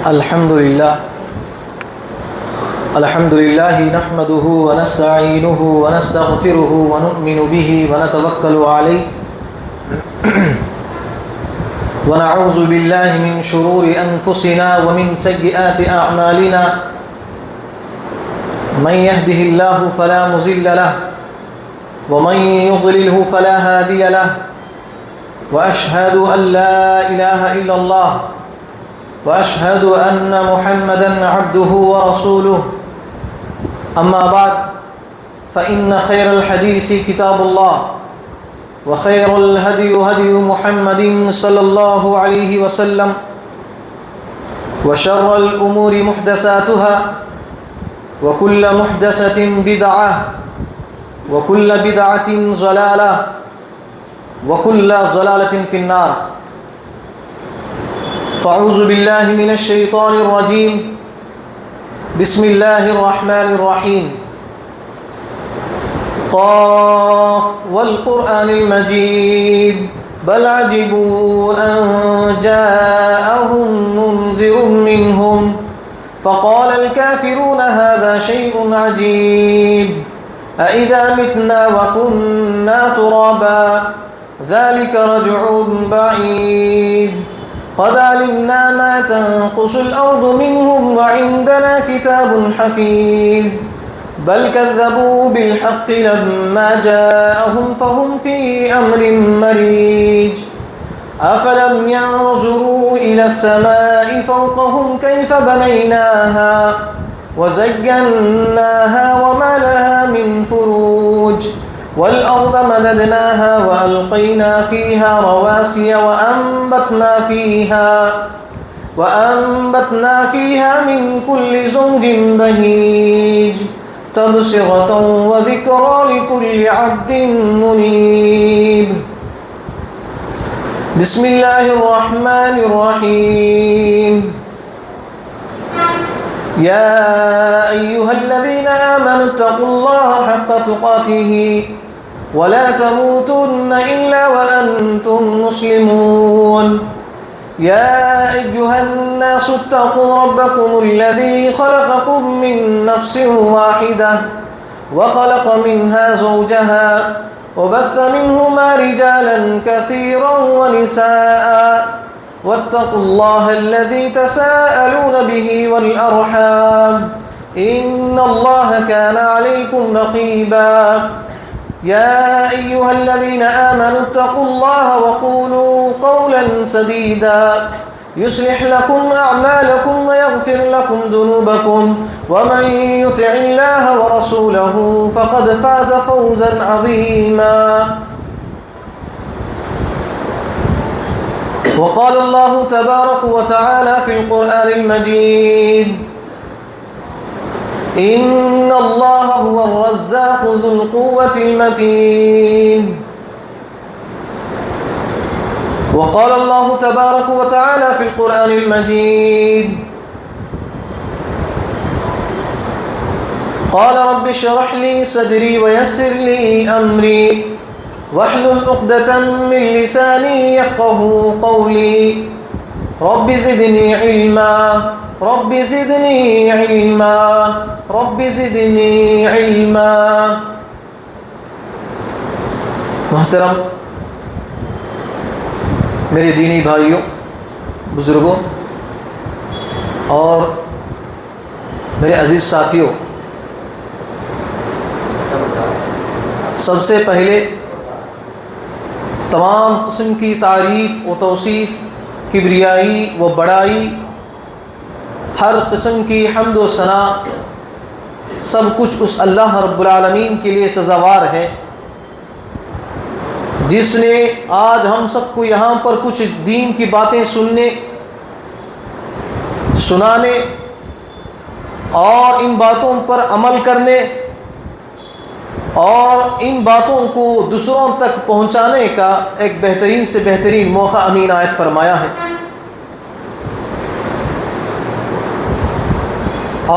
الحمد لله نحمده ونستعينه ونستغفره ونؤمن به ونتوكل عليه ونعوذ بالله من شرور أنفسنا ومن سيئات أعمالنا من يهده الله فلا مضل له ومن يضلله فلا هادي له وأشهد أن لا إله إلا الله وأشهد أن محمدًا عبده ورسوله أما بعد فإن خير الحديث كتاب الله وخير الهدي هدي محمد صلى الله عليه وسلم وشر الأمور محدثاتها وكل محدثة بدعة وكل بدعة ضلالة وكل ضلالة في النار فاعوذ بالله من الشيطان الرجيم بسم الله الرحمن الرحيم قاف والقرآن المجيد بل عجبوا أن جاءهم منذر منهم فقال الكافرون هذا شيء عجيب أإذا متنا وكنا ترابا ذلك رجع بعيد قد علمنا ما تنقص الأرض منهم وعندنا كتاب حفيظ بل كذبوا بالحق لما جاءهم فهم في أمر مريج أفلم ينظروا إلى السماء فوقهم كيف بنيناها وزيناها وما لها من فروج والأرض مددناها وألقينا فيها رواسي وأنبتنا فيها من كل زوج بهيج تبصرة وذكرى لكل عبد منيب بسم الله الرحمن الرحيم يا أيها الذين آمنوا اتقوا الله حق تقاته ولا تموتن إلا وأنتم مسلمون يا أيها الناس اتقوا ربكم الذي خلقكم من نفس واحدة وخلق منها زوجها وبث منهما رجالا كثيرا ونساء واتقوا الله الذي تساءلون به والأرحام إن الله كان عليكم رقيبا يا أيها الذين آمنوا اتقوا الله وقولوا قولا سديدا يصلح لكم أعمالكم ويغفر لكم ذنوبكم ومن يطع الله ورسوله فقد فاز فوزا عظيما وقال الله تبارك وتعالى في القرآن المجيد إن الله هو الرزاق ذو القوة المتين وقال الله تبارك وتعالى في القرآن المجيد قال رب اشرح لي صدري ويسر لي أمري واحلل عقدة من لساني يفقهوا قولي رب زدني علما رب زدني علما رب زدني علما محترم میرے دینی بھائیوں، بزرگوں اور میرے عزیز ساتھیوں، سب سے پہلے تمام قسم کی تعریف و توصیف، کبریائی و بڑائی، ہر قسم کی حمد و ثنا، سب کچھ اس اللہ رب العالمین کے لیے سزاوار ہے جس نے آج ہم سب کو یہاں پر کچھ دین کی باتیں سننے، سنانے اور ان باتوں پر عمل کرنے اور ان باتوں کو دوسروں تک پہنچانے کا ایک بہترین سے بہترین موقع امین عنایت فرمایا ہے۔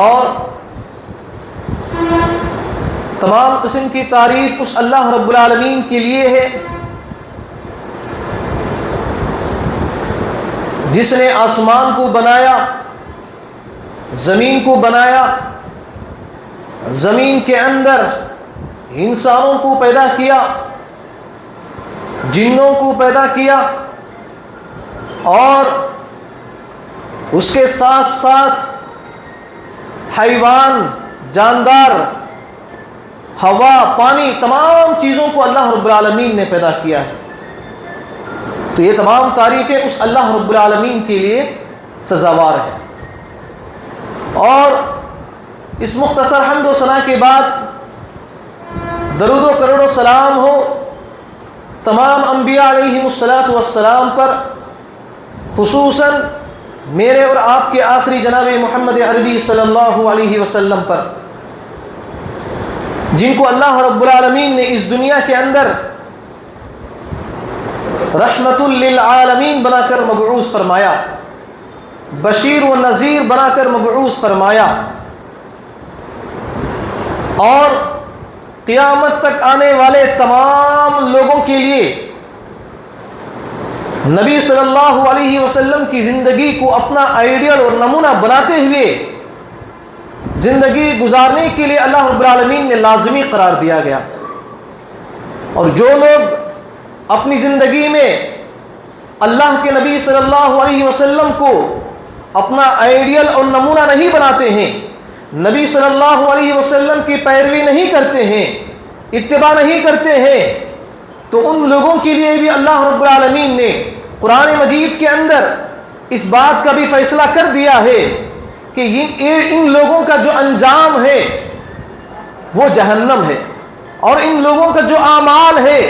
اور تمام قسم کی تعریف اس اللہ رب العالمین کے لیے ہے جس نے آسمان کو بنایا زمین کو بنایا، زمین کے اندر انسانوں کو پیدا کیا، جنوں کو پیدا کیا، اور اس کے ساتھ ساتھ حیوان، جاندار، ہوا، پانی، تمام چیزوں کو اللہ رب العالمین نے پیدا کیا ہے۔ تو یہ تمام تعریفیں اس اللہ رب العالمین کے لیے سزاوار ہیں۔ اور اس مختصر حمد و ثنا کے بعد درود و کروڑ و سلام ہو تمام انبیاء علیہم الصلاۃ والسلام پر، خصوصاً میرے اور آپ کے آخری جناب محمد عربی صلی اللہ علیہ وسلم پر، جن کو اللہ رب العالمین نے اس دنیا کے اندر رحمت للعالمین بنا کر مبعوث فرمایا، بشیر و نذیر بنا کر مبعوث فرمایا، اور قیامت تک آنے والے تمام لوگوں کے لیے نبی صلی اللہ علیہ وسلم کی زندگی کو اپنا آئیڈیل اور نمونہ بناتے ہوئے زندگی گزارنے کے لیے اللہ رب العالمین نے لازمی قرار دیا گیا۔ اور جو لوگ اپنی زندگی میں اللہ کے نبی صلی اللہ علیہ وسلم کو اپنا آئیڈیل اور نمونہ نہیں بناتے ہیں، نبی صلی اللہ علیہ وسلم کی پیروی نہیں کرتے ہیں، اتباع نہیں کرتے ہیں، تو ان لوگوں کے لیے بھی اللہ رب العالمین نے قرآن مجید کے اندر اس بات کا بھی فیصلہ کر دیا ہے کہ ان لوگوں کا جو انجام ہے وہ جہنم ہے، اور ان لوگوں کا جو اعمال ہے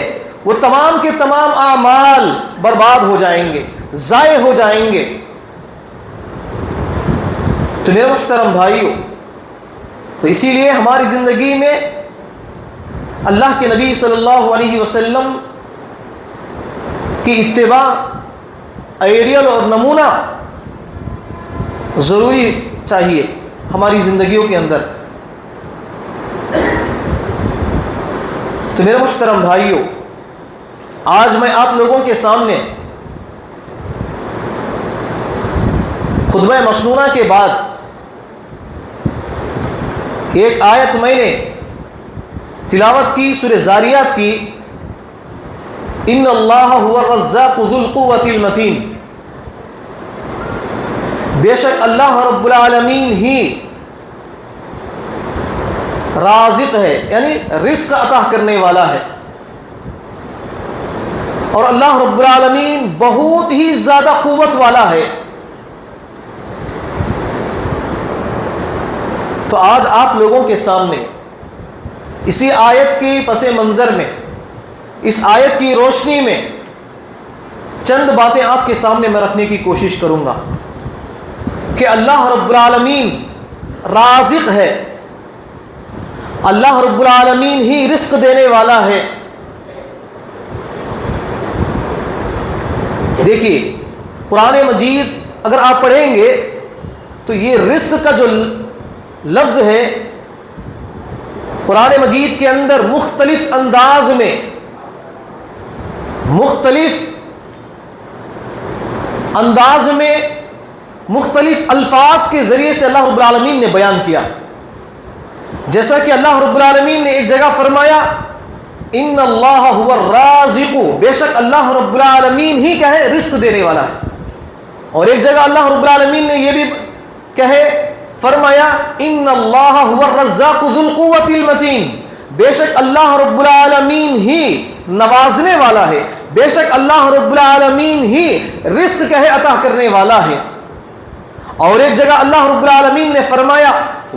وہ تمام کے تمام اعمال برباد ہو جائیں گے، ضائع ہو جائیں گے۔ تو میرے محترم بھائیو، تو اسی لیے ہماری زندگی میں اللہ کے نبی صلی اللہ علیہ وسلم کی اتباع، آئیڈیل اور نمونہ ضروری چاہیے ہماری زندگیوں کے اندر۔ تو میرے محترم بھائیو، آج میں آپ لوگوں کے سامنے خطبہ مسنونہ کے بعد ایک آیت میں نے تلاوت کی، سورہ زاریات کی، ان اللہ هو الرزاق ذو القوة المتین، بے شک اللہ رب العالمین ہی رازق ہے، یعنی رزق عطا کرنے والا ہے، اور اللہ رب العالمین بہت ہی زیادہ قوت والا ہے۔ تو آج آپ لوگوں کے سامنے اسی آیت کے پس منظر میں، اس آیت کی روشنی میں چند باتیں آپ کے سامنے میں رکھنے کی کوشش کروں گا کہ اللہ رب العالمین رازق ہے، اللہ رب العالمین ہی رزق دینے والا ہے۔ دیکھیے قرآن مجید اگر آپ پڑھیں گے تو یہ رزق کا جو لفظ ہے قرآن مجید کے اندر مختلف انداز میں، مختلف الفاظ کے ذریعے سے اللہ رب العالمین نے بیان کیا۔ جیسا کہ اللہ رب العالمین نے ایک جگہ فرمایا ان اللہ هو الرازق، بے شک اللہ رب العالمین ہی کہے رزق دینے والا ہے، اور ایک جگہ اللہ رب العالمین نے یہ بھی کہے، فرمایا ان اللہ هو الرزاق ذو القوة المتین، بے شک اللہ رب العالمین ہی نوازنے والا ہے، بے شک اللہ رب العالمین ہی رزق کہے عطا کرنے والا ہے۔ اور ایک جگہ اللہ رب العالمین نے فرمایا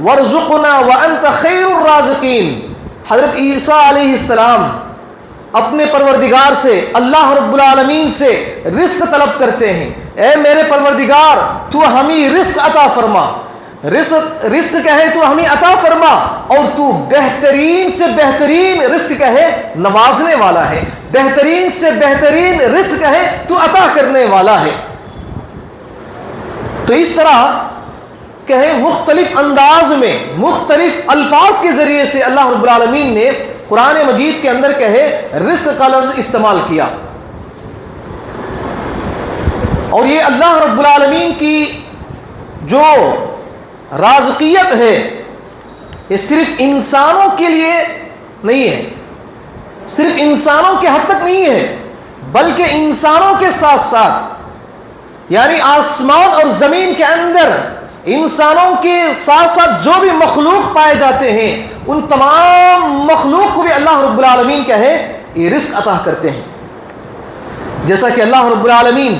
وارزقنا وانت خیر الرازقین، حضرت عیسیٰ علیہ السلام اپنے پروردگار سے، اللہ رب العالمین سے رزق طلب کرتے ہیں، اے میرے پروردگار تو ہمیں رزق عطا فرما، رزق کہے تو ہمیں عطا فرما، اور تو بہترین سے بہترین رزق کہے نوازنے والا ہے، بہترین سے بہترین رزق کہے تو عطا کرنے والا ہے۔ تو اس طرح کہیں مختلف انداز میں، مختلف الفاظ کے ذریعے سے اللہ رب العالمین نے قرآن مجید کے اندر کہے رزق کا لفظ استعمال کیا، اور یہ اللہ رب العالمین کی جو رازقیت ہے یہ صرف انسانوں کے لیے نہیں ہے، صرف انسانوں کے حد تک نہیں ہے، بلکہ انسانوں کے ساتھ ساتھ یعنی آسمان اور زمین کے اندر انسانوں کے ساتھ ساتھ جو بھی مخلوق پائے جاتے ہیں ان تمام مخلوق کو بھی اللہ رب العالمین کیا ہے یہ رزق عطا کرتے ہیں. جیسا کہ اللہ رب العالمین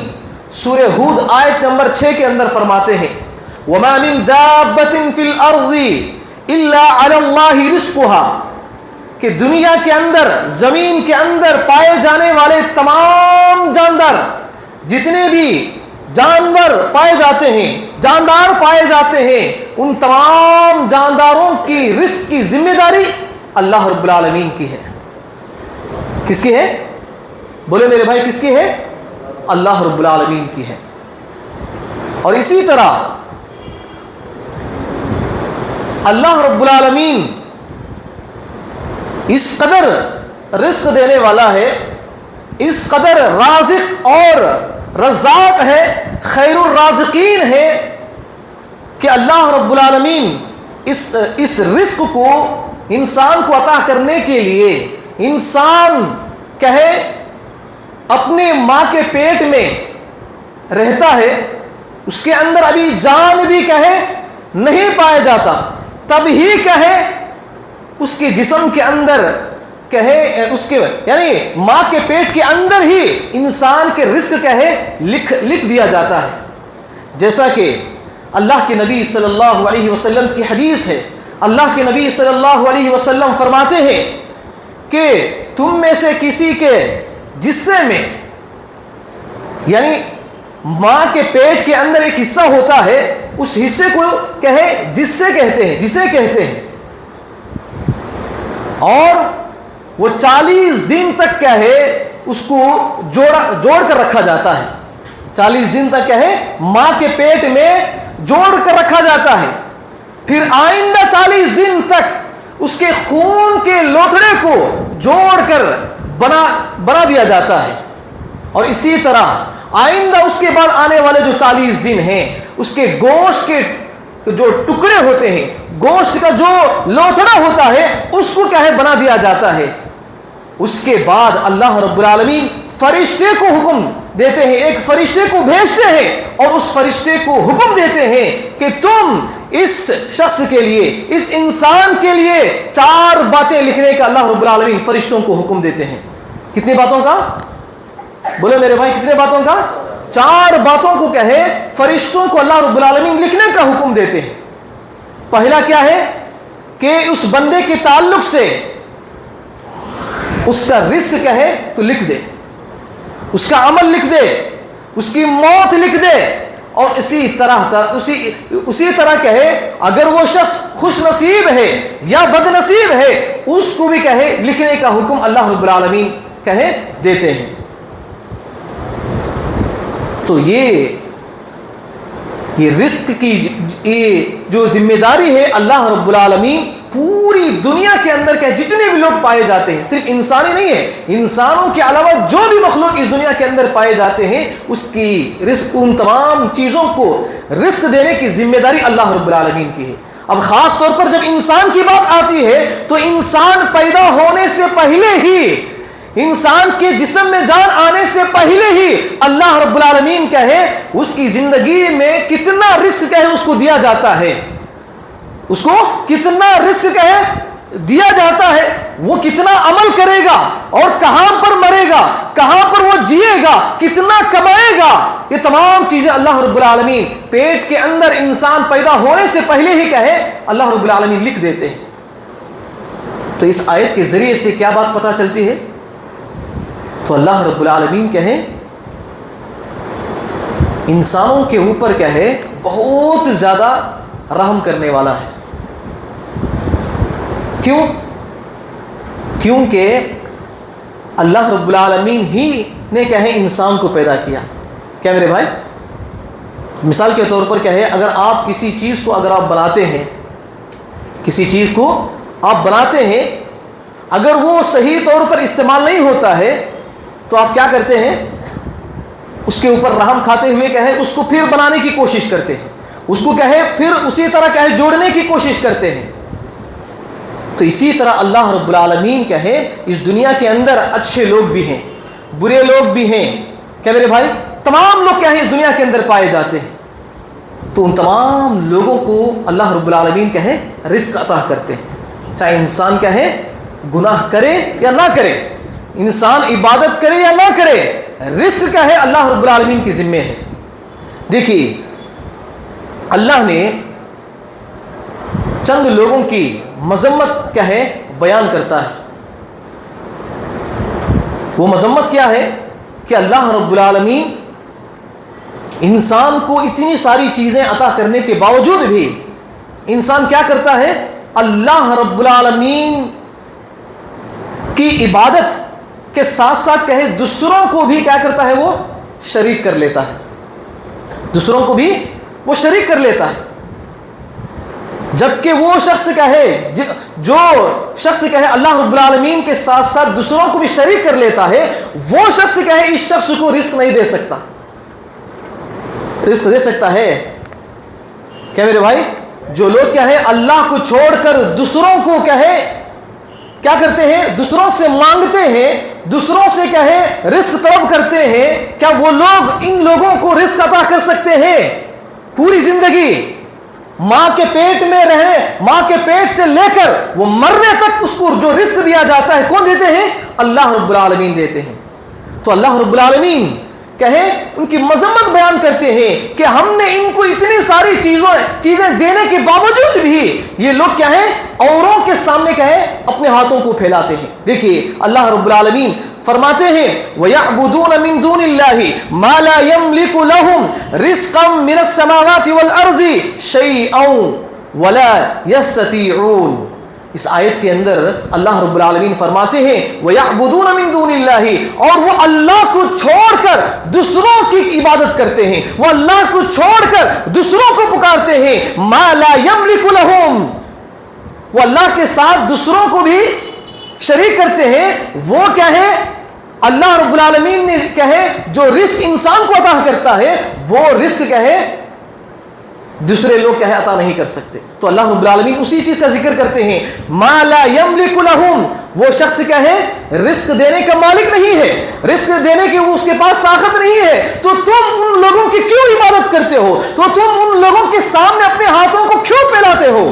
سورہ ہود آیت نمبر 6 کے اندر فرماتے ہیں وَمَا مِن دَابَّةٍ فِي الْأَرْضِ إِلَّا عَلَى اللَّهِ رِزْقُهَا کہ دنیا کے اندر زمین کے اندر پائے جانے والے تمام جاندار جتنے بھی جانور پائے جاتے ہیں جاندار پائے جاتے ہیں ان تمام جانداروں کی رزق کی ذمہ داری اللہ رب العالمین کی ہے. کس کی ہے؟ بولے میرے بھائی کس کی ہے؟ اللہ رب العالمین کی ہے. اور اسی طرح اللہ رب العالمین اس قدر رزق دینے والا ہے، اس قدر رازق اور رزاق ہے، خیر الرازقین ہے کہ اللہ رب العالمین اس رزق کو انسان کو عطا کرنے کے لیے انسان کہے اپنے ماں کے پیٹ میں رہتا ہے، اس کے اندر ابھی جان بھی کہے نہیں پایا جاتا، تب ہی کہے اس کے جسم کے اندر کہے اس کے یعنی ماں کے پیٹ کے اندر ہی انسان کے رزق کہے لکھ دیا جاتا ہے. جیسا کہ اللہ کے نبی صلی اللہ علیہ وسلم کی حدیث ہے، اللہ کے نبی صلی اللہ علیہ وسلم فرماتے ہیں کہ تم میں سے کسی کے جسے میں یعنی ماں کے پیٹ کے اندر ایک حصہ ہوتا ہے، اس حصے کو کہے جسے کہتے ہیں اور وہ 40 دن تک کیا ہے اس کو جوڑ کر رکھا جاتا ہے. 40 دن تک کیا ہے ماں کے پیٹ میں جوڑ کر رکھا جاتا ہے، پھر آئندہ 40 دن تک اس کے خون کے لوتھڑے کو جوڑ کر بنا دیا جاتا ہے. اور اسی طرح آئندہ اس کے بعد آنے والے جو 40 دن ہیں اس کے گوشت کے جو ٹکڑے ہوتے ہیں، گوشت کا جو لوتھڑا ہوتا ہے اس کو کیا ہے بنا دیا جاتا ہے. اس کے بعد اللہ رب العالمین فرشتے کو حکم دیتے ہیں، ایک فرشتے کو بھیجتے ہیں اور اس فرشتے کو حکم دیتے ہیں کہ تم اس شخص کے لیے اس انسان کے لیے 4 باتیں لکھنے کا اللہ رب العالمین فرشتوں کو حکم دیتے ہیں. کتنی باتوں کا؟ بولے میرے بھائی کتنے باتوں کا؟ 4 باتوں کو کہے فرشتوں کو اللہ رب العالمین لکھنے کا حکم دیتے ہیں. پہلا کیا ہے کہ اس بندے کے تعلق سے اس کا رزق کہے تو لکھ دے، اس کا عمل لکھ دے، اس کی موت لکھ دے. اور اسی طرح کہے اگر وہ شخص خوش نصیب ہے یا بد نصیب ہے اس کو بھی کہے لکھنے کا حکم اللہ رب العالمین کہے دیتے ہیں. تو یہ رزق کی جو ذمہ داری ہے اللہ رب العالمین پوری دنیا کے اندر کے جتنے بھی لوگ پائے جاتے ہیں، صرف انسانی نہیں ہے، انسانوں کے علاوہ جو بھی مخلوق اس دنیا کے اندر پائے جاتے ہیں اس کی رزق ان تمام چیزوں کو رزق دینے کی ذمہ داری اللہ رب العالمین کی ہے. اب خاص طور پر جب انسان کی بات آتی ہے تو انسان پیدا ہونے سے پہلے ہی، انسان کے جسم میں جان آنے سے پہلے ہی اللہ رب العالمین کہے اس کی زندگی میں کتنا رزق کہے اس کو دیا جاتا ہے، اس کو کتنا رزق کہے دیا جاتا ہے، وہ کتنا عمل کرے گا اور کہاں پر مرے گا، کہاں پر وہ جیے گا، کتنا کمائے گا، یہ تمام چیزیں اللہ رب العالمین پیٹ کے اندر انسان پیدا ہونے سے پہلے ہی کہے اللہ رب العالمین لکھ دیتے ہیں. تو اس آیت کے ذریعے سے کیا بات پتہ چلتی ہے؟ تو اللہ رب العالمین کہے انسانوں کے اوپر کہے بہت زیادہ رحم کرنے والا ہے. کیوں؟ کیونکہ اللہ رب العالمین ہی نے کہے انسان کو پیدا کیا. کیا میرے بھائی؟ مثال کے طور پر کہے اگر آپ کسی چیز کو اگر آپ بناتے ہیں، کسی چیز کو آپ بناتے ہیں، اگر وہ صحیح طور پر استعمال نہیں ہوتا ہے تو آپ کیا کرتے ہیں؟ اس کے اوپر رحم کھاتے ہوئے کہے اس کو پھر بنانے کی کوشش کرتے ہیں، اس کو کہے پھر اسی طرح کہے جوڑنے کی کوشش کرتے ہیں. تو اسی طرح اللہ رب العالمین کہے اس دنیا کے اندر اچھے لوگ بھی ہیں, برے لوگ بھی ہیں. کیا میرے بھائی, تمام لوگ کیا ہیں اس دنیا کے اندر پائے جاتے ہیں. تو ان تمام لوگوں کو اللہ رب العالمین کہے رزق عطا کرتے ہیں, چاہے انسان کہے گناہ کرے یا نہ کرے, انسان عبادت کرے یا نہ کرے, رزق کہے اللہ رب العالمین کی ذمہ ہے. دیکھیے اللہ نے چند لوگوں کی مذمت کیا ہے بیان کرتا ہے. وہ مذمت کیا ہے کہ اللہ رب العالمین انسان کو اتنی ساری چیزیں عطا کرنے کے باوجود بھی انسان کیا کرتا ہے, اللہ رب العالمین کی عبادت کے ساتھ ساتھ کہے دوسروں کو بھی کیا کرتا ہے, وہ شریک کر لیتا ہے. دوسروں کو بھی وہ شریک کر لیتا ہے. جبکہ وہ شخص کہے, جو شخص کہے اللہ رب العالمین کے ساتھ ساتھ دوسروں کو بھی شریک کر لیتا ہے, وہ شخص کہے اس شخص کو رزق نہیں دے سکتا. رزق دے سکتا ہے کیا میرے بھائی؟ جو لوگ کہے اللہ کو چھوڑ کر دوسروں کو کہے کیا کرتے ہیں, دوسروں سے مانگتے ہیں, دوسروں سے کہے رزق طلب کرتے ہیں, کیا وہ لوگ ان لوگوں کو رزق عطا کر سکتے ہیں؟ پوری زندگی ماں کے پیٹ میں رہے, ماں کے پیٹ سے لے کر وہ مرنے تک اس کو جو رزق دیا جاتا ہے کون دیتے ہیں؟ اللہ رب العالمین دیتے ہیں. تو اللہ رب العالمین کہے ان کی مذمت بیان کرتے ہیں کہ ہم نے ان کو اتنی ساری چیزیں دینے کے باوجود بھی یہ لوگ کیا ہیں, اوروں کے سامنے کہے اپنے ہاتھوں کو پھیلاتے ہیں. دیکھیے اللہ رب العالمین فرماتے ہیں وَيَعْبُدُونَ مِن دُونِ اللَّهِ مَا لَا يَمْلِكُ لَهُمْ رِزْقًا مِنَ السَّمَاوَاتِ وَالْأَرْضِ شَيْئًا وَلَا يَسْتَطِيعُونَ. اس آیت کے اندر اللہ رب العالمین فرماتے ہیں وَيَعْبُدُونَ مِن دُونِ اللَّهِ, اور وہ اللہ کو چھوڑ کر دوسروں کی عبادت کرتے ہیں, وہ اللہ کو چھوڑ کر دوسروں کو پکارتے ہیں. مَا لَا يَمْلِكُ لَهُمْ, وہ اللہ کے ساتھ دوسروں کو بھی شریک کرتے ہیں. وہ کیا ہے, اللہ رب العالمین نے کہے جو رزق انسان کو عطا کرتا ہے وہ رزق کہے دوسرے لوگ کہے عطا نہیں کر سکتے. تو اللہ رب العالمین اسی چیز کا ذکر کرتے ہیں ما لا یملک لہم, وہ شخص کہے رزق دینے کا مالک نہیں ہے, رزق دینے کی اس کے پاس طاقت نہیں ہے, تو تم ان لوگوں کی کیوں عبادت کرتے ہو, تو تم ان لوگوں کے سامنے اپنے ہاتھوں کو کیوں پھیلاتے ہو.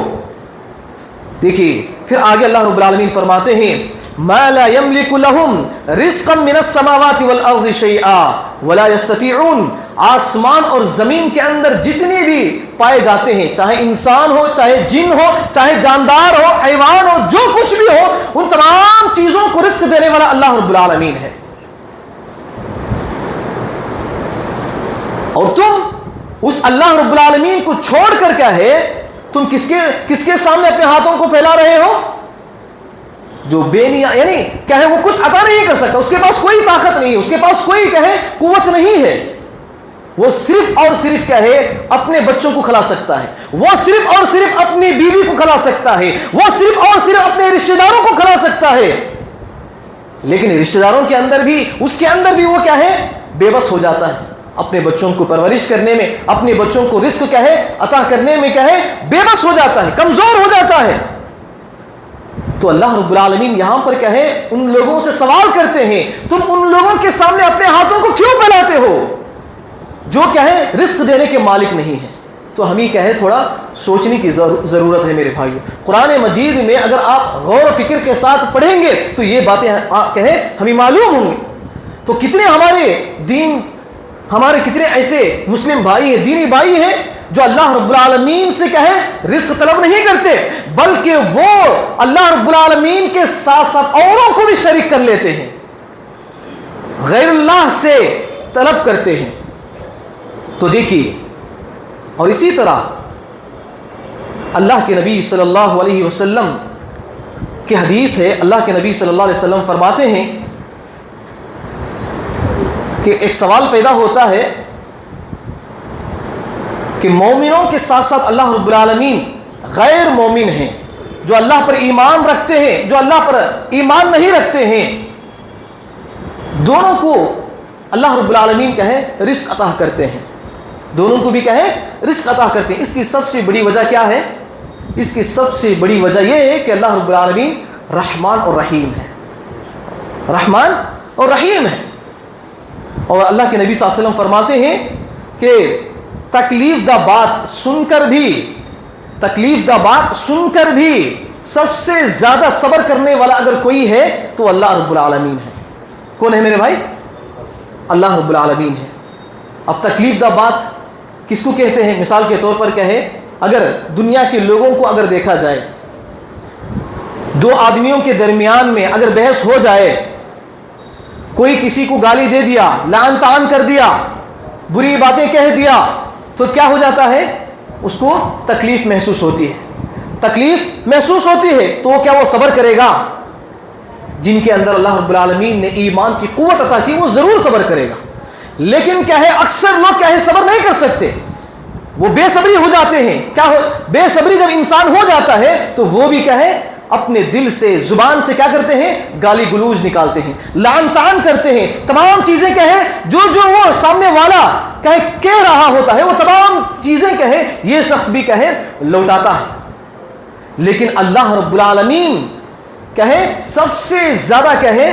دیکھیے پھر آگے اللہ رب العالمین فرماتے ہیں ما لا يملك لهم رزقا من السماوات والارض شيئا ولا يستطيعون. آسمان اور زمین کے اندر جتنے بھی پائے جاتے ہیں, چاہے انسان ہو, چاہے جن ہو, چاہے جاندار ہو, حیوان ہو, جو کچھ بھی ہو, ان تمام چیزوں کو رزق دینے والا اللہ رب العالمین ہے. اور تم اس اللہ رب العالمین کو چھوڑ کر کیا ہے, تم کس کے سامنے اپنے ہاتھوں کو پھیلا رہے ہو؟ جو بے نیا, یعنی کہے وہ کچھ عطا نہیں کر سکتا, اس کے پاس کوئی طاقت نہیں ہے, اس کے پاس کوئی کہے قوت نہیں ہے. وہ صرف اور صرف کہے اپنے بچوں کو کھلا سکتا ہے, وہ صرف اور صرف اپنی بیوی کو کھلا سکتا ہے, وہ صرف اور صرف اپنے رشتہ داروں کو کھلا سکتا ہے. لیکن رشتہ داروں کے اندر بھی, اس کے اندر بھی وہ کیا ہے, بے بس ہو جاتا ہے. اپنے بچوں کو پرورش کرنے میں, اپنے بچوں کو رزق کہے عطا کرنے میں کہے بے بس ہو جاتا ہے, کمزور ہو جاتا ہے. تو اللہ رب العالمین یہاں پر کہے ان لوگوں سے سوال کرتے ہیں تم ان لوگوں کے سامنے اپنے ہاتھوں کو کیوں پھیلاتے ہو جو کہے رزق دینے کے مالک نہیں ہے. تو ہمیں کہے تھوڑا سوچنے کی ضرورت ہے میرے بھائیو. قرآن مجید میں اگر آپ غور و فکر کے ساتھ پڑھیں گے تو یہ باتیں کہے ہمیں معلوم ہوں گی. تو کتنے ہمارے کتنے ایسے مسلم بھائی ہیں, دینی بھائی ہیں جو اللہ رب العالمین سے کہے رزق طلب نہیں کرتے, بلکہ وہ اللہ رب العالمین کے ساتھ ساتھ اوروں کو بھی شریک کر لیتے ہیں, غیر اللہ سے طلب کرتے ہیں. تو دیکھیے, اور اسی طرح اللہ کے نبی صلی اللہ علیہ وسلم کی حدیث ہے, اللہ کے نبی صلی اللہ علیہ وسلم فرماتے ہیں کہ ایک سوال پیدا ہوتا ہے کہ مومنوں کے ساتھ ساتھ اللہ رب العالمین غیر مومن ہیں, جو اللہ پر ایمان رکھتے ہیں, جو اللہ پر ایمان نہیں رکھتے ہیں, دونوں کو اللہ رب العالمین کہے رزق عطا کرتے ہیں. دونوں کو بھی کہیں رزق عطا کرتے ہیں. اس کی سب سے بڑی وجہ کیا ہے؟ اس کی سب سے بڑی وجہ یہ ہے کہ اللہ رب العالمین رحمان اور رحیم ہے. رحمان اور رحیم ہے. اور اللہ کے نبی صلی اللہ علیہ وسلم فرماتے ہیں کہ تکلیف دہ بات سن کر بھی سب سے زیادہ صبر کرنے والا اگر کوئی ہے تو اللہ رب العالمین ہے. کون ہے میرے بھائی؟ اللہ رب العالمین ہے. اب تکلیف دہ بات کس کو کہتے ہیں؟ مثال کے طور پر کہے، اگر دنیا کے لوگوں کو اگر دیکھا جائے، دو آدمیوں کے درمیان میں اگر بحث ہو جائے، کوئی کسی کو گالی دے دیا، لعن طعن کر دیا، بری باتیں کہہ دیا، تو کیا ہو جاتا ہے؟ اس کو تکلیف محسوس ہوتی ہے. تکلیف محسوس ہوتی ہے تو وہ کیا وہ صبر کرے گا؟ جن کے اندر اللہ رب العالمین نے ایمان کی قوت عطا کی وہ ضرور صبر کرے گا. لیکن کیا ہے، اکثر لوگ کیا ہے صبر نہیں کر سکتے، وہ بے صبری ہو جاتے ہیں. کیا بے صبری جب انسان ہو جاتا ہے تو وہ بھی کیا ہے اپنے دل سے، زبان سے کیا کرتے ہیں؟ گالی گلوچ نکالتے ہیں، لعن طعن کرتے ہیں. تمام چیزیں کہیں جو وہ سامنے والا کہہ رہا ہوتا ہے وہ تمام چیزیں کہیں یہ شخص بھی کہے لوٹاتا ہے. لیکن اللہ رب العالمین کہے سب سے زیادہ کہے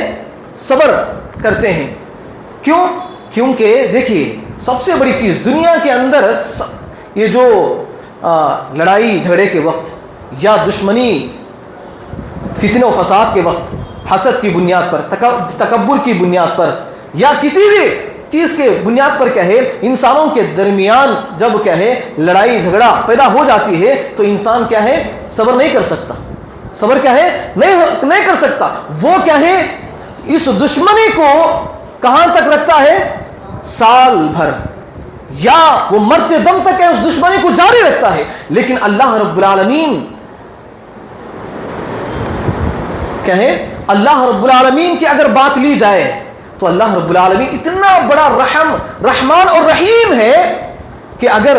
صبر کرتے ہیں. کیوں؟ کیونکہ دیکھیے سب سے بڑی چیز دنیا کے اندر یہ جو لڑائی جھگڑے کے وقت یا دشمنی فتنہ و فساد کے وقت، حسد کی بنیاد پر، تکبر کی بنیاد پر، یا کسی بھی چیز کے بنیاد پر کہے انسانوں کے درمیان جب کہے لڑائی جھگڑا پیدا ہو جاتی ہے تو انسان کیا ہے صبر نہیں کر سکتا. صبر کیا ہے نہیں کر سکتا. وہ کیا ہے اس دشمنی کو کہاں تک رکھتا ہے؟ سال بھر، یا وہ مرتے دم تک ہے اس دشمنی کو جاری رکھتا ہے. لیکن اللہ رب العالمین کہے، اللہ رب العالمین کی اگر بات لی جائے تو اللہ رب العالمین اتنا بڑا رحمان اور رحیم ہے کہ اگر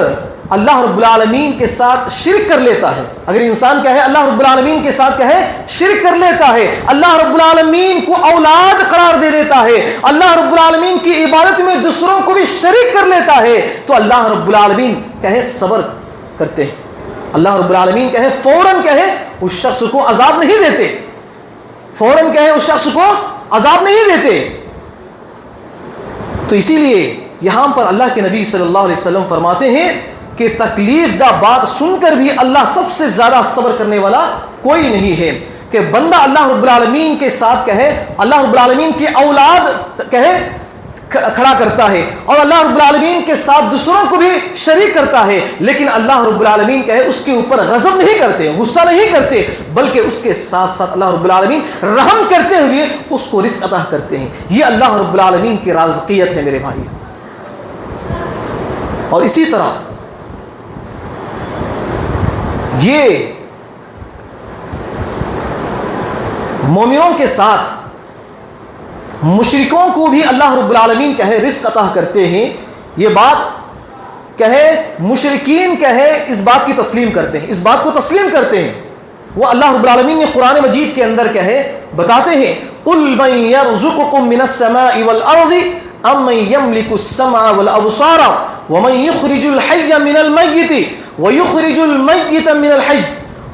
اللہ رب العالمین کے ساتھ شرک کر لیتا ہے، اگر انسان کیا ہے اللہ رب العالمین کے ساتھ کیا ہے شرک کر لیتا ہے، اللہ رب العالمین کو اولاد قرار دے دیتا ہے، اللہ رب العالمین کی عبادت میں دوسروں کو بھی شریک کر لیتا ہے، تو اللہ رب العالمین کہے صبر کرتے ہیں. اللہ رب العالمین کہے فوراً کہے اس شخص کو عذاب نہیں دیتے، فوراً کہے اس شخص کو عذاب نہیں دیتے. تو اسی لیے یہاں پر اللہ کے نبی صلی اللہ علیہ وسلم فرماتے ہیں کہ تکلیف دہ بات سن کر بھی اللہ سب سے زیادہ صبر کرنے والا کوئی نہیں ہے. کہ بندہ اللہ رب العالمین کے ساتھ کہے، اللہ رب العالمین کی اولاد کہے کھڑا کرتا ہے، اور اللہ رب العالمین کے ساتھ دوسروں کو بھی شریک کرتا ہے، لیکن اللہ رب العالمین کہے اس کے اوپر غضب نہیں کرتے، غصہ نہیں کرتے، بلکہ اس کے ساتھ ساتھ اللہ رب العالمین رحم کرتے ہوئے اس کو رزق عطا کرتے ہیں. یہ اللہ رب العالمین کی رازقیت ہے میرے بھائی. اور اسی طرح یہ مومنوں کے ساتھ مشرکوں کو بھی اللہ رب العالمین کہے رزق عطا کرتے ہیں. یہ بات کہے مشرکین کہے اس بات کی تسلیم کرتے ہیں، اس بات کو تسلیم کرتے ہیں. وہ اللہ رب العالمین نے قرآن مجید کے اندر کہے بتاتے ہیں قُلْ مَنْ يَرْزُقُكُم مِّنَ السَّمَاءِ وَالْأَرْضِ أَمَّن يَمْلِكُ السَّمْعَ وَالْأَبْصَارَ وَمَن يُخْرِجُ الْحَيَّ مِنَ الْمَيِّتِ وَيُخْرِجُ الْمَيِّتَ مِنَ الْحَيِّ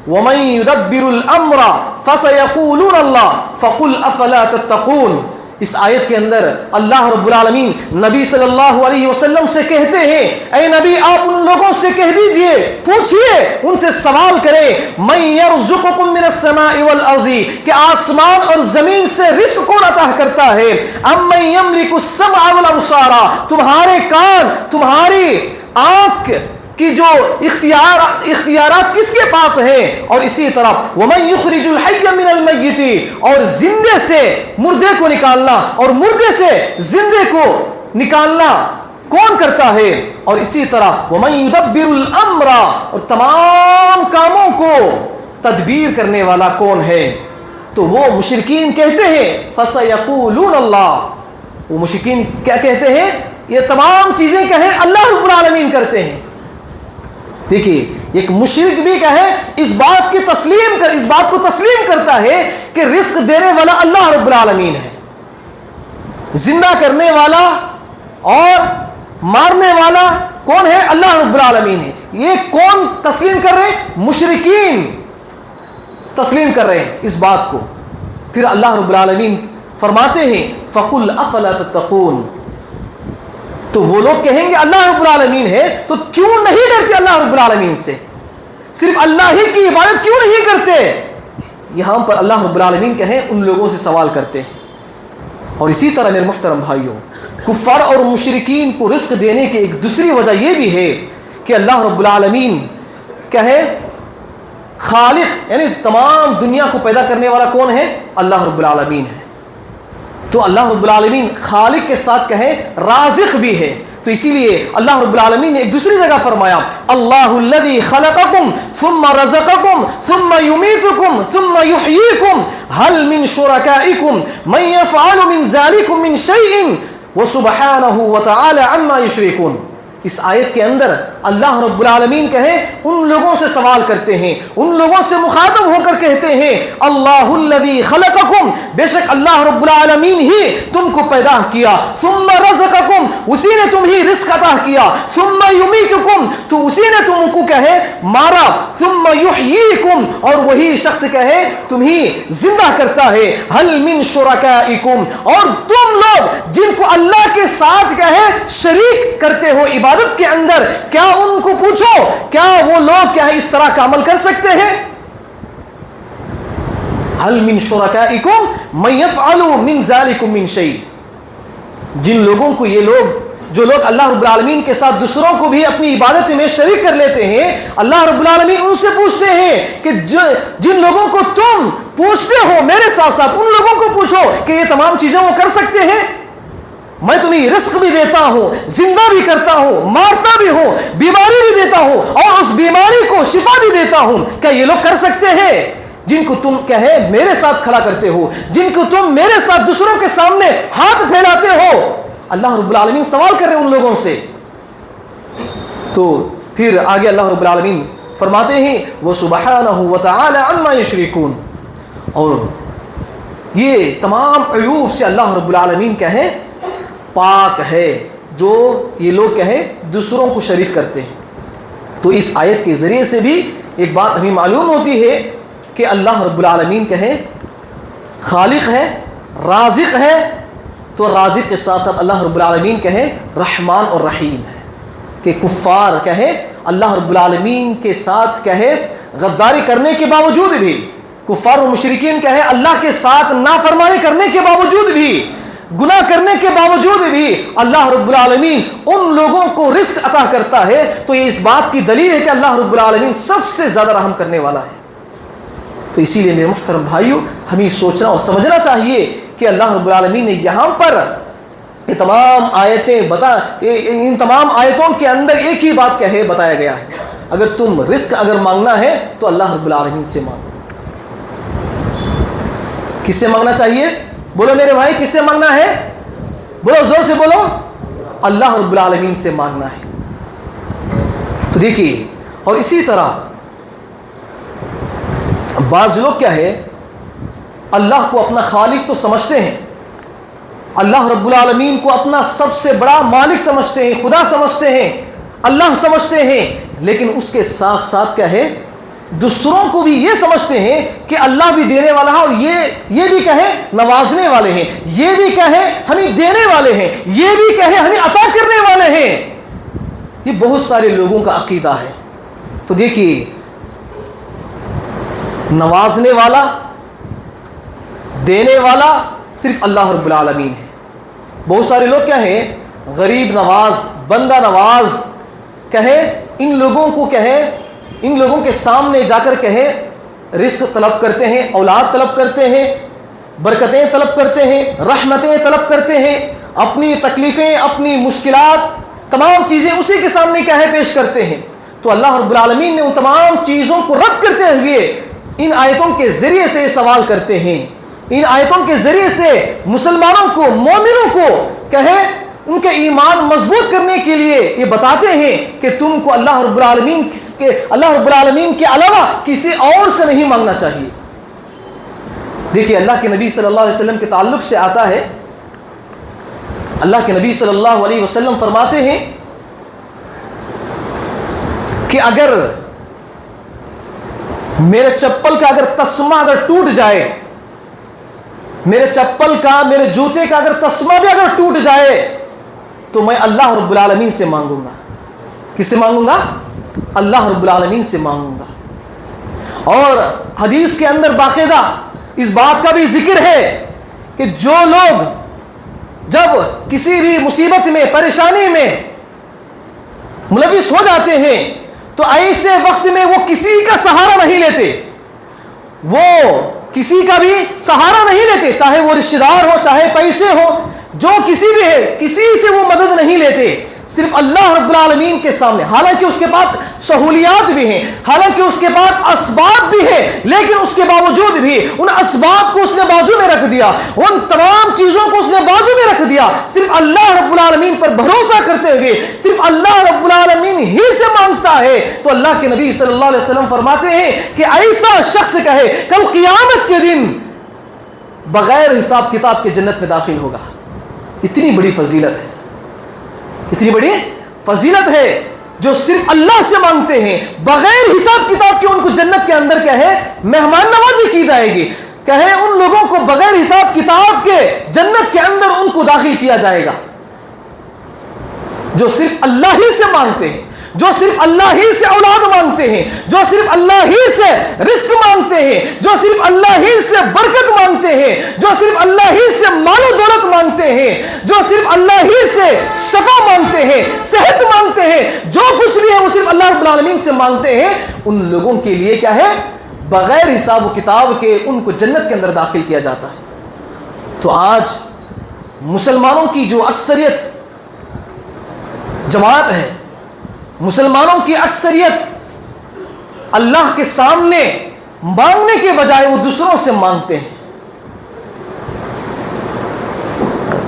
وَمَن يُدَبِّرُ الْأَمْرَ فَسَيَقُولُونَ اللَّهُ فَقُلْ أَفَلَا تَتَّقُونَ. اس آیت کے اندر اللہ رب العالمین نبی صلی اللہ علیہ وسلم سے کہتے ہیں اے نبی آپ ان لوگوں سے کہہ دیجئے، پوچھئے، ان سے سوال کریں من یرزقکم من السماء والارض کہ آسمان اور زمین سے رزق کون عطا کرتا ہے، امن یملک السمع والابصار تمہارے کان تمہاری آنکھ کی جو اختیارات کس کے پاس ہیں، اور اسی طرح وَمَن يُخْرِجُ الْحَيَّ مِنَ الْمَيِّتِ اور زندے سے مردے کو نکالنا اور مردے سے زندے کو نکالنا کون کرتا ہے، اور اسی طرح وَمَن يُدَبِّرُ الْأَمْرَ اور تمام کاموں کو تدبیر کرنے والا کون ہے. تو وہ مشرکین کہتے ہیں فَسَيَقُولُونَ اللَّهُ، وہ مشرکین کیا کہتے ہیں یہ تمام چیزیں کہیں اللہ رب العالمین کرتے ہیں. دیکھیے ایک مشرک بھی کہے اس بات کو تسلیم کرتا ہے کہ رزق دینے والا اللہ رب العالمین ہے، زندہ کرنے والا اور مارنے والا کون ہے؟ اللہ رب العالمین ہے. یہ کون تسلیم کر رہے ہیں؟ مشرکین تسلیم کر رہے ہیں اس بات کو. پھر اللہ رب العالمین فرماتے ہیں فَقُلْ أَفَلَا تَتَّقُونَ. تو وہ لوگ کہیں گے اللہ رب العالمین ہے تو کیوں نہیں ڈرتے اللہ رب العالمین سے؟ صرف اللہ ہی کی عبادت کیوں نہیں کرتے؟ یہاں پر اللہ رب العالمین کہیں ان لوگوں سے سوال کرتے ہیں. اور اسی طرح میرے محترم بھائیوں، کفار اور مشرکین کو رزق دینے کی ایک دوسری وجہ یہ بھی ہے کہ اللہ رب العالمین کہے خالق، یعنی تمام دنیا کو پیدا کرنے والا کون ہے؟ اللہ رب العالمین ہے. تو اللہ رب العالمین خالق کے ساتھ کہے رازق بھی ہے. تو اسی لیے اللہ رب العالمین نے ایک دوسری جگہ فرمایا اللہ الذی خلقکم ثم رزقکم ثم یمیتکم ثم یحییکم هل من شرکائکم من یفعل من ذلکم من شیء وسبحانہ وتعالی عما یشرکون. اس آیت کے اندر اللہ رب العالمین کہیں ان لوگوں سے سوال کرتے ہیں، ان لوگوں سے مخاطب ہو کر کہتے ہیں اللہ الذی خلقکم، بے شک اللہ رب العالمین ہی تم کو پیدا کیا، ثم رزقکم، اسی نے تم ہی رزق عطا کیا، ثم یمیتکم، تو اسی نے تم کو کہے مارا، ثم یحییکم، اور وہی شخص کہے تم ہی زندہ کرتا ہے. هل من شرکائکم، اور تم لوگ جن کو اللہ کے ساتھ کہے شریک کرتے ہو عبادت کے اندر، کیا ان کو پوچھو کیا وہ لوگ کیا اس طرح کا عمل کر سکتے ہیں؟ هل من شرکائکم من یفعل من ذلکم من شیء. جن لوگوں کو یہ لوگ جو لوگ اللہ رب العالمین کے ساتھ دوسروں کو بھی اپنی عبادت میں شریک کر لیتے ہیں، اللہ رب العالمین ان سے پوچھتے ہیں کہ جن لوگوں کو تم پوچھتے ہو میرے ساتھ ساتھ ان لوگوں کو پوچھو کہ یہ تمام چیزیں وہ کر سکتے ہیں؟ میں تمہیں رزق بھی دیتا ہوں، زندہ بھی کرتا ہوں، مارتا بھی ہوں، بیماری بھی دیتا ہوں، اور اس بیماری کو شفا بھی دیتا ہوں. کیا یہ لوگ کر سکتے ہیں؟ جن کو تم کہے میرے ساتھ کھڑا کرتے ہو، جن کو تم میرے ساتھ دوسروں کے سامنے ہاتھ پھیلاتے ہو. اللہ رب العالمین سوال کر رہے ہیں ان لوگوں سے. تو پھر آگے اللہ رب العالمین فرماتے ہیں وَسُبْحَانَهُ وَتَعَالَى عَمَّا يُشْرِكُونَ. اور یہ تمام عیوب سے اللہ رب العالمین کہیں پاک ہے جو یہ لوگ کہیں دوسروں کو شریک کرتے ہیں. تو اس آیت کے ذریعے سے بھی ایک بات ہمیں معلوم ہوتی ہے کہ اللہ رب العالمین کہیں خالق ہے، رازق ہے. تو رازق کے ساتھ ساتھ اللہ رب العالمین کہیں رحمان اور رحیم ہے. کہ کفار کہیں اللہ رب العالمین کے ساتھ کہے غداری کرنے کے باوجود بھی، کفار و مشرکین کہیں اللہ کے ساتھ نافرمانی کرنے کے باوجود بھی، گناہ کرنے کے باوجود بھی اللہ رب العالمین ان لوگوں کو رزق عطا کرتا ہے. تو یہ اس بات کی دلیل ہے کہ اللہ رب العالمین سب سے زیادہ رحم کرنے والا ہے. تو اسی لیے میرے محترم بھائیوں، ہمیں سوچنا اور سمجھنا چاہیے کہ اللہ رب العالمین نے یہاں پر یہ تمام آیتیں ان تمام آیتوں کے اندر ایک ہی بات بتایا گیا ہے، اگر تم رزق مانگنا ہے تو اللہ رب العالمین سے مانگو. کس سے مانگنا چاہیے؟ بولو میرے بھائی، کس سے مانگنا ہے؟ بولو زور سے بولو. اللہ رب العالمین سے مانگنا ہے. تو دیکھیے، اور اسی طرح بعض لوگ کیا ہے اللہ کو اپنا خالق تو سمجھتے ہیں، اللہ رب العالمین کو اپنا سب سے بڑا مالک سمجھتے ہیں، خدا سمجھتے ہیں، اللہ سمجھتے ہیں، لیکن اس کے ساتھ ساتھ کیا ہے دوسروں کو بھی یہ سمجھتے ہیں کہ اللہ بھی دینے والا ہے، اور یہ بھی کہے نوازنے والے ہیں، یہ بھی کہے ہمیں دینے والے ہیں، یہ بھی کہے ہمیں عطا کرنے والے ہیں. یہ بہت سارے لوگوں کا عقیدہ ہے. تو دیکھیے، نوازنے والا دینے والا صرف اللہ رب العالمین ہے. بہت سارے لوگ کیا ہیں غریب نواز، بندہ نواز کہے ان لوگوں کو کہے، ان لوگوں کے سامنے جا کر کہے رزق طلب کرتے ہیں، اولاد طلب کرتے ہیں، برکتیں طلب کرتے ہیں، رحمتیں طلب کرتے ہیں، اپنی تکلیفیں، اپنی مشکلات، تمام چیزیں اسی کے سامنے کیا ہے پیش کرتے ہیں. تو اللہ رب العالمین نے ان تمام چیزوں کو رد کرتے ہوئے ان آیتوں کے ذریعے سے سوال کرتے ہیں. ان آیتوں کے ذریعے سے مسلمانوں کو، مومنوں کو کہے ان کے ایمان مضبوط کرنے کے لیے یہ بتاتے ہیں کہ تم کو اللہ رب العالمین کے علاوہ کسی اور سے نہیں مانگنا چاہیے. دیکھیے، اللہ کے نبی صلی اللہ علیہ وسلم کے تعلق سے آتا ہے، اللہ کے نبی صلی اللہ علیہ وسلم فرماتے ہیں کہ اگر میرے چپل کا اگر تسمہ اگر ٹوٹ جائے، میرے چپل کا، میرے جوتے کا اگر تسمہ بھی اگر ٹوٹ جائے تو میں اللہ رب العالمین سے مانگوں گا. کس سے مانگوں گا؟ اللہ رب العالمین سے مانگوں گا. اور حدیث کے اندر باقاعدہ اس بات کا بھی ذکر ہے کہ جو لوگ جب کسی بھی مصیبت میں، پریشانی میں ملوث ہو جاتے ہیں تو ایسے وقت میں وہ کسی کا سہارا نہیں لیتے، وہ کسی کا بھی سہارا نہیں لیتے، چاہے وہ رشتہ دار ہو، چاہے پیسے ہو، جو کسی بھی ہے، کسی سے وہ مدد نہیں لیتے، صرف اللہ رب العالمین کے سامنے. حالانکہ اس کے پاس سہولیات بھی ہیں، حالانکہ اس کے پاس اسباب بھی ہیں، لیکن اس کے باوجود بھی ان اسباب کو اس نے بازو میں رکھ دیا، ان تمام چیزوں کو اس نے بازو میں رکھ دیا، صرف اللہ رب العالمین پر بھروسہ کرتے ہوئے صرف اللہ رب العالمین ہی سے مانگتا ہے. تو اللہ کے نبی صلی اللہ علیہ وسلم فرماتے ہیں کہ ایسا شخص کہے کل قیامت کے دن بغیر حساب کتاب کے جنت میں داخل ہوگا. اتنی بڑی فضیلت ہے، اتنی بڑی فضیلت ہے جو صرف اللہ سے مانگتے ہیں بغیر حساب کتاب کے. ان کو جنت کے اندر کیا ہے؟ مہمان نوازی کی جائے گی. کہے ان لوگوں کو بغیر حساب کتاب کے جنت کے اندر ان کو داخل کیا جائے گا جو صرف اللہ ہی سے مانگتے ہیں، جو صرف اللہ ہی سے اولاد مانگتے ہیں، جو صرف اللہ ہی سے رزق مانگتے ہیں، جو صرف اللہ ہی سے برکت مانگتے ہیں، جو صرف اللہ ہی سے مال و دولت مانگتے ہیں، جو صرف اللہ ہی سے شفا مانگتے ہیں، صحت مانگتے ہیں، جو کچھ بھی ہے وہ صرف اللہ رب العالمین سے مانگتے ہیں. ان لوگوں کے لیے کیا ہے؟ بغیر حساب و کتاب کے ان کو جنت کے اندر داخل کیا جاتا ہے. تو آج مسلمانوں کی جو اکثریت جماعت ہے، مسلمانوں کی اکثریت اللہ کے سامنے مانگنے کے بجائے وہ دوسروں سے مانگتے ہیں.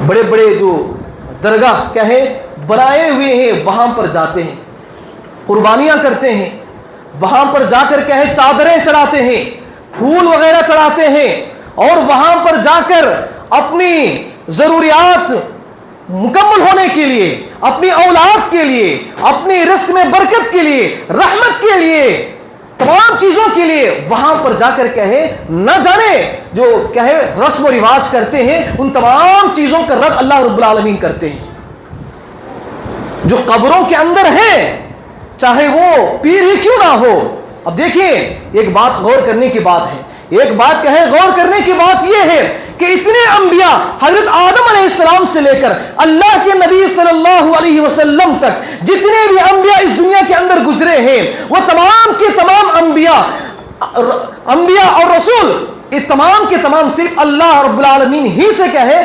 بڑے بڑے جو درگاہ کہے بنائے ہوئے ہیں وہاں پر جاتے ہیں، قربانیاں کرتے ہیں، وہاں پر جا کر کہے چادریں چڑھاتے ہیں، پھول وغیرہ چڑھاتے ہیں، اور وہاں پر جا کر اپنی ضروریات مکمل ہونے کے لیے، اپنی اولاد کے لیے، اپنی رزق میں برکت کے لیے، رحمت کے لیے، تمام چیزوں کے لیے وہاں پر جا کر کہے نہ جانے جو کہے رسم و رواج کرتے ہیں، ان تمام چیزوں کا رد اللہ رب العالمین کرتے ہیں. جو قبروں کے اندر ہیں چاہے وہ پیر ہی کیوں نہ ہو. اب دیکھیے ایک بات غور کرنے کی بات ہے، ایک بات کہے غور کرنے کی بات یہ ہے کہ اتنے انبیاء حضرت آدم علیہ السلام سے لے کر اللہ کے نبی صلی اللہ علیہ وسلم تک جتنے بھی انبیاء اس دنیا کے اندر گزرے ہیں وہ تمام کے تمام انبیاء اور رسول یہ تمام کے تمام صرف اللہ رب العالمین ہی سے کہے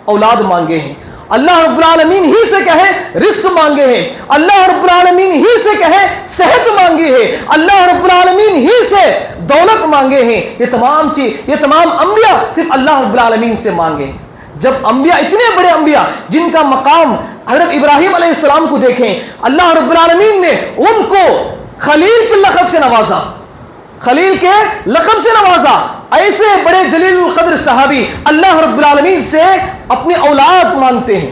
اولاد مانگے ہیں، اللہ رب العالمین ہی سے کہے رزق مانگے ہیں، اللہ رب العالمین ہی سے کہے صحت مانگی ہے، اللہ رب العالمین ہی سے دولت مانگے ہیں. یہ تمام انبیاء صرف اللہ رب العالمین سے مانگے ہیں. جب انبیاء اتنے بڑے انبیاء جن کا مقام حضرت ابراہیم علیہ السلام کو دیکھیں، اللہ رب العالمین نے ان کو خلیل کے لقب سے نوازا، خلیل کے لقب سے نوازا. ایسے بڑے جلیل القدر صحابی اللہ رب العالمین سے اپنی اولاد مانگتے ہیں،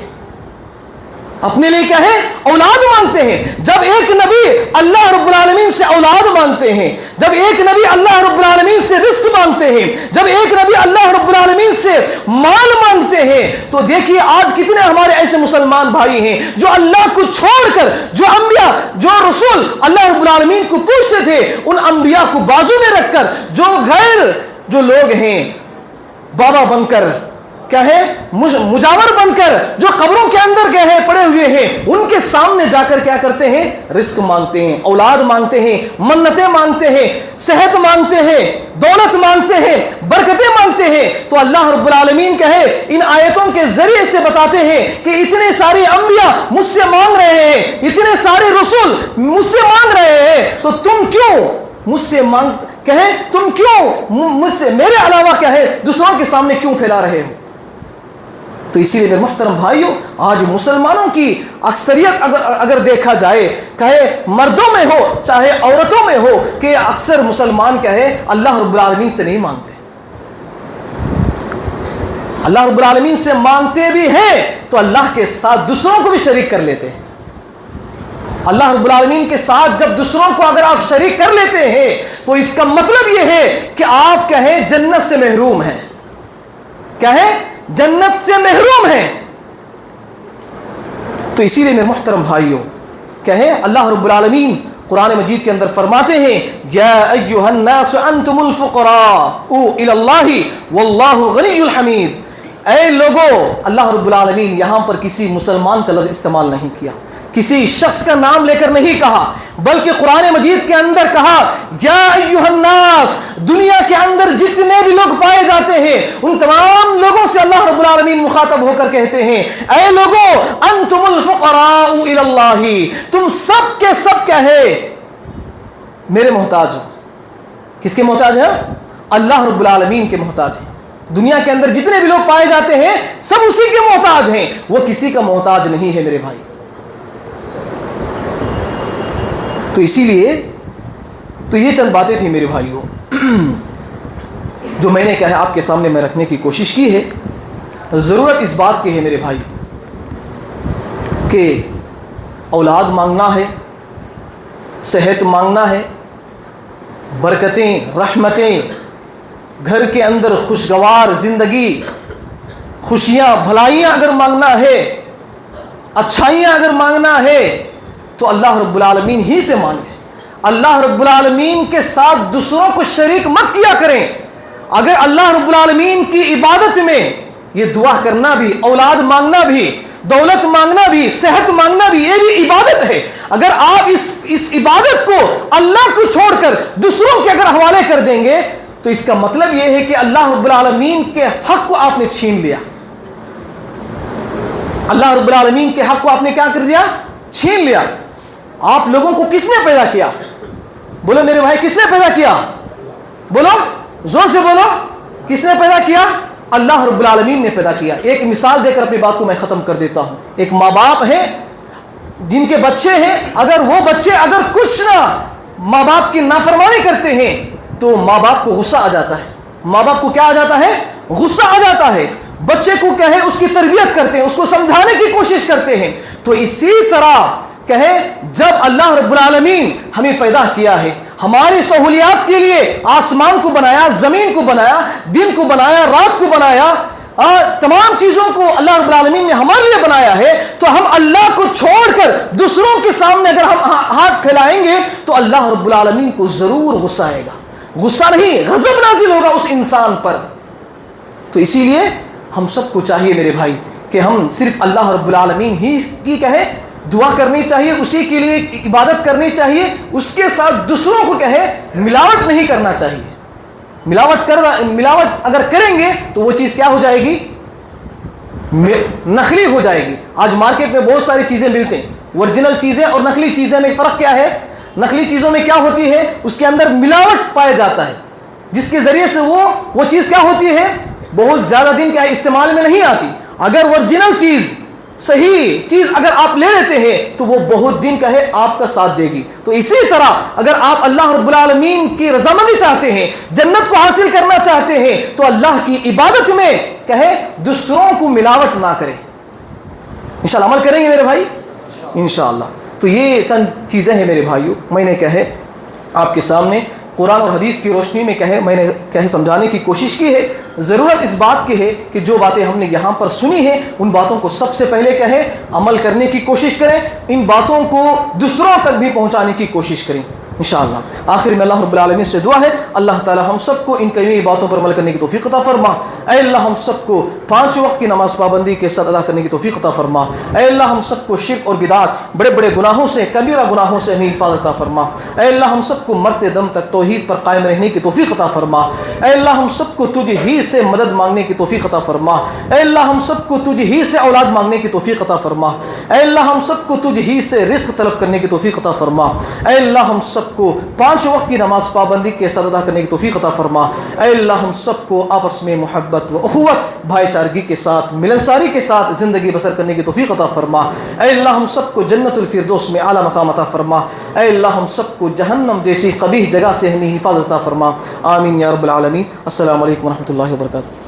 اپنے لیے کیا ہے؟ اولاد مانگتے ہیں. جب ایک نبی اللہ رب العالمین سے اولاد مانگتے ہیں، جب ایک نبی اللہ رب العالمین سے رزق مانگتے ہیں، جب ایک نبی اللہ رب العالمین سے مال مانگتے ہیں، تو دیکھیے آج کتنے ہمارے ایسے مسلمان بھائی ہیں جو اللہ کو چھوڑ کر، جو انبیاء جو رسول اللہ رب العالمین کو پوچھتے تھے، ان انبیاء کو بازو میں رکھ کر جو لوگ ہیں بابا بن کر کیا ہے مجاور بن کر جو قبروں کے اندر گئے ہیں پڑے ہوئے ہیں، ان کے سامنے جا کر کیا کرتے ہیں؟ رزق مانگتے ہیں، اولاد مانگتے ہیں، منتیں مانگتے ہیں، صحت مانگتے ہیں، دولت مانگتے ہیں، برکتیں مانگتے ہیں. تو اللہ رب العالمین کہے ان آیتوں کے ذریعے سے بتاتے ہیں کہ اتنے سارے انبیاء مجھ سے مانگ رہے ہیں، اتنے سارے رسول مجھ سے مانگ رہے ہیں، تو تم کیوں مجھ سے تم کیوں مجھ سے میرے علاوہ کیا ہے دوسروں کے سامنے کیوں پھیلا رہے ہو؟ تو اسی لیے میرے محترم بھائیوں، آج مسلمانوں کی اکثریت اگر دیکھا جائے کہے مردوں میں ہو چاہے عورتوں میں ہو کہ اکثر مسلمان کہے اللہ رب العالمین سے نہیں مانگتے. اللہ رب العالمین سے مانگتے بھی ہیں تو اللہ کے ساتھ دوسروں کو بھی شریک کر لیتے ہیں. اللہ رب العالمین کے ساتھ جب دوسروں کو اگر آپ شریک کر لیتے ہیں تو اس کا مطلب یہ ہے کہ آپ کہیں جنت سے محروم ہیں، کہیں جنت سے محروم ہیں۔ تو اسی لیے میرے محترم بھائیوں، کہیں اللہ رب العالمین قرآن مجید کے اندر فرماتے ہیں یا ایھا الناس انتم الفقراء الی اللہ واللہ غنی الحمید۔ اے لوگو، اللہ رب العالمین یہاں پر کسی مسلمان کا لفظ استعمال نہیں کیا، کسی شخص کا نام لے کر نہیں کہا، بلکہ قرآن مجید کے اندر کہا یا ایھا الناس، دنیا کے اندر جتنے بھی لوگ پائے جاتے ہیں ان تمام لوگوں سے اللہ رب العالمین مخاطب ہو کر کہتے ہیں اے لوگو انتم الفقراء الی اللہ، تم سب کے سب کیا ہے میرے محتاج ہو۔ کس کے محتاج ہیں؟ اللہ رب العالمین کے محتاج ہیں۔ دنیا کے اندر جتنے بھی لوگ پائے جاتے ہیں سب اسی کے محتاج ہیں، وہ کسی کا محتاج نہیں ہے میرے بھائی۔ تو اسی لیے تو یہ چند باتیں تھیں میرے بھائیوں جو میں نے کہا آپ کے سامنے میں رکھنے کی کوشش کی ہے۔ ضرورت اس بات کی ہے میرے بھائی کہ اولاد مانگنا ہے، صحت مانگنا ہے، برکتیں، رحمتیں، گھر کے اندر خوشگوار زندگی، خوشیاں، بھلائیاں اگر مانگنا ہے، اچھائیاں اگر مانگنا ہے تو اللہ رب العالمین ہی سے مانگیں۔ اللہ رب العالمین کے ساتھ دوسروں کو شریک مت کیا کریں۔ اگر اللہ رب العالمین کی عبادت میں یہ دعا کرنا بھی، اولاد مانگنا بھی، دولت مانگنا بھی، صحت مانگنا بھی، یہ بھی عبادت ہے۔ اگر آپ اس عبادت کو اللہ کو چھوڑ کر دوسروں کے اگر حوالے کر دیں گے تو اس کا مطلب یہ ہے کہ اللہ رب العالمین کے حق کو آپ نے چھین لیا۔ اللہ رب العالمین کے حق کو آپ نے کیا کر دیا؟ چھین لیا۔ آپ لوگوں کو کس نے پیدا کیا؟ بولو میرے بھائی، کس نے پیدا کیا؟ بولو، زور سے بولو، کس نے پیدا کیا؟ اللہ رب العالمین نے پیدا کیا۔ ایک مثال دے کر اپنی بات کو میں ختم کر دیتا ہوں۔ ایک ماں باپ ہیں جن کے بچے ہیں، اگر وہ بچے اگر کچھ نہ ماں باپ کی نافرمانی کرتے ہیں تو ماں باپ کو غصہ آ جاتا ہے۔ ماں باپ کو کیا آ جاتا ہے؟ غصہ آ جاتا ہے۔ بچے کو کہے اس کی تربیت کرتے ہیں، اس کو سمجھانے کی کوشش کرتے ہیں۔ تو اسی طرح کہے جب اللہ رب العالمین ہمیں پیدا کیا ہے، ہماری سہولیات کے لیے آسمان کو بنایا، زمین کو بنایا، دن کو بنایا، رات کو بنایا، تمام چیزوں کو اللہ رب العالمین نے ہمارے لیے بنایا ہے، تو ہم اللہ کو چھوڑ کر دوسروں کے سامنے اگر ہم ہاتھ پھیلائیں گے تو اللہ رب العالمین کو ضرور غصہ آئے گا۔ غصہ نہیں، غضب نازل ہوگا اس انسان پر۔ تو اسی لیے ہم سب کو چاہیے میرے بھائی کہ ہم صرف اللہ رب العالمین ہی کی کہے دعا کرنی چاہیے، اسی کے لیے عبادت کرنی چاہیے، اس کے ساتھ دوسروں کو کہے ملاوٹ نہیں کرنا چاہیے۔ ملاوٹ اگر کریں گے تو وہ چیز کیا ہو جائے گی؟ نقلی ہو جائے گی۔ آج مارکیٹ میں بہت ساری چیزیں ملتے ہیں، اوریجنل چیزیں اور نقلی چیزیں میں فرق کیا ہے؟ نقلی چیزوں میں کیا ہوتی ہے؟ اس کے اندر ملاوٹ پایا جاتا ہے، جس کے ذریعے سے وہ چیز کیا ہوتی ہے؟ بہت زیادہ دن کیا استعمال میں نہیں آتی۔ اگر اوریجنل چیز، صحیح چیز اگر آپ لے لیتے ہیں تو وہ بہت دن کا ہے آپ کا ساتھ دے گی۔ تو اسی طرح اگر آپ اللہ رب العالمین کی رضامندی چاہتے ہیں، جنت کو حاصل کرنا چاہتے ہیں، تو اللہ کی عبادت میں کہے دوسروں کو ملاوٹ نہ کریں۔ انشاءاللہ عمل کریں گے میرے بھائی انشاءاللہ۔ تو یہ چند چیزیں ہیں میرے بھائیوں، میں نے کہے آپ کے سامنے قرآن اور حدیث کی روشنی میں میں نے سمجھانے کی کوشش کی ہے۔ ضرورت اس بات کی ہے کہ جو باتیں ہم نے یہاں پر سنی ہیں ان باتوں کو سب سے پہلے عمل کرنے کی کوشش کریں، ان باتوں کو دوسروں تک بھی پہنچانے کی کوشش کریں انشاءاللہ۔ آخر میں اللہ رب العالمین سے دعا ہے اللہ تعالی ہم سب کو ان کئی باتوں پر عمل کرنے کی توفیق عطا فرما۔ اے اللہ ہم سب کو 5 وقت کی نماز پابندی کے ساتھ ادا کرنے کی توفیق عطا فرما۔ اے اللہ ہم سب کو شرک اور بدعت، بڑے بڑے گناہوں سے، کبیرہ گناہوں سے ہمیں حفاظت عطا فرما۔ اے اللہ ہم سب کو مرتے دم تک توحید پر قائم رہنے کی توفیق عطا فرما۔ اے اللہ ہم سب کو تجھ ہی سے مدد مانگنے کی توفیق عطا فرما۔ اے اللہ ہم سب کو تجھ ہی سے اولاد مانگنے کی توفیق عطا فرما۔ اے اللہ ہم سب کو تجھ ہی سے رزق طلب کرنے کی توفیق عطا فرما۔ اے اللہ ہم سب کو 5 وقت کی نماز پابندی کے ساتھ ادا کرنے کی توفیق عطا فرما۔ اے اللہ ہم سب کو آپس میں محبت و اخوت، بھائی چارگی کے ساتھ، ملنساری کے ساتھ زندگی بسر کرنے کی توفیق عطا فرما۔ اے اللہ ہم سب کو جنت الفردوس میں اعلیٰ مقام عطا فرما۔ اے اللہ ہم سب کو جہنم جیسی قبیح جگہ سے ہمیں حفاظت عطا فرما۔ آمین یا رب العالمین۔ السلام علیکم ورحمۃ اللہ وبرکاتہ۔